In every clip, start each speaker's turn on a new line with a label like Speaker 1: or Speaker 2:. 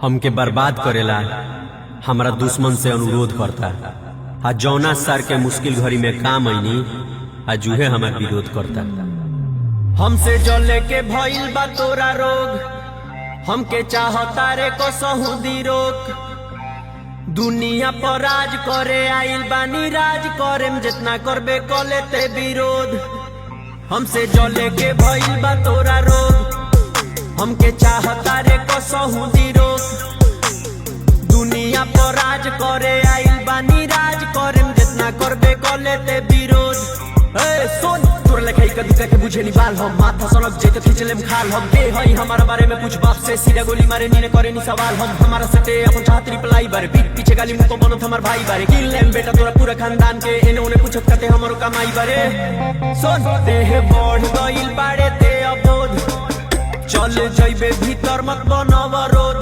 Speaker 1: हमके बर्बाद करेला हमारा दुश्मन से अनुरोध करता। आ जौना सर के मुश्किल घड़ी में काम आईनी आ जूहे हमार विरोध करता।
Speaker 2: हमसे जले के भइल बा तोरा रोग, हमके चाहता रे को सहुदी रोक। दुनिया पर राज करे आइल बानी, राज करेम जितना करबे कले ते विरोध। हमसे जले के भइल बा तोरा रोग, हमके चाहता रे को सहुदी रोक। दुनिया पर राज करे आइल बानी, राज करेम जितना करबे कले ते विरोध। सुन तोरा लेखा कदी के बुझे नी बाल, हम माथा सनक जेके खींच लेम खाल। हम के हई हमारा बारे में कुछ बाप से सीधा गोली मारे नी ने करे नी सवाल। हम हमारा सटे अपन चाहत रिप्लाई बारे, पीठ पीछे गाली मुंह को बनत हमार भाई बारे। किल लेम बेटा तोरा पूरा खानदान के, एने ओने पूछत करते हमरो कमाई बारे। सुन देह बढ़ गइल बाड़े ते अबोध, चल जइबे भीतर मत बनवरोध।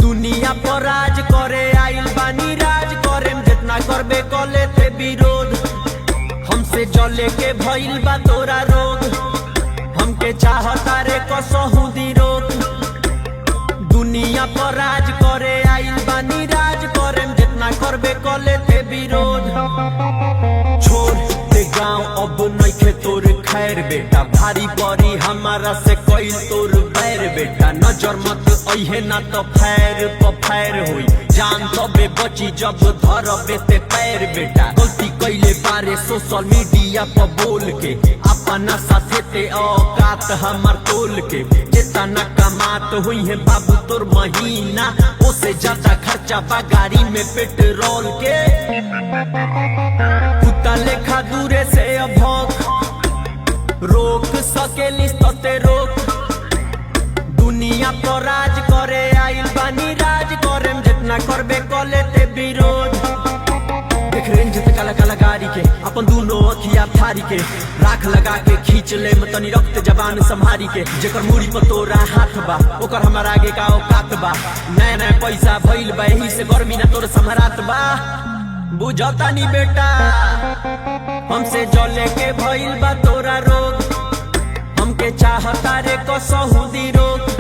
Speaker 2: दुनिया पर राज करे आइल बानी, राज करेम जितना करबे कले ते विरोध। हमसे जले के भइल बा तोरा रोग, हमके चाहता रे कसहुदी रोक। दुनिया पर राज करे आइल बानी, राज करेम जितना करबे कले ते विरोध। छोड़ दे गाँव अब नइखे तोर खैर बेटा, भारी परी हमारा से कइल तोर बैर बेटा। नजर मत अइहे ना तो फैर प फैर होई, जान तबे बची जब धरबे ते पैर बेटा। गलती कइले बारे सोशल मीडिया पर बोल के, अपना साथे ते औकात हमार तोल के। जितना कमात हुई है बाबू तोर महीना, उससे ज्यादा खर्चा बा गाड़ी में पेट्रोल के। कुत्ता लेखा दूरे से भौंक, रोक सकेलिस तो ते रोक। दुनिया पर राज करे आइल बानी, राज करेम जितना करबे कले ते विरोध। देख रेंज ते काला काला गाड़ी के, अपन दोनों अखिया फारी के। राख लगा के खींच ले तनी रक्त जबान संभारी के। जेकर मुड़ी पर तोरा हाथ बा, ओकर हमार आगे का औकात बा। नया नया पैसा भइल बा, यही से गर्मी ना तोर संभरात बा। बुझता नी बेटा हमसे जले के भइल बा तोरा रोग, हमके चाहता रे कसहुदी रोक।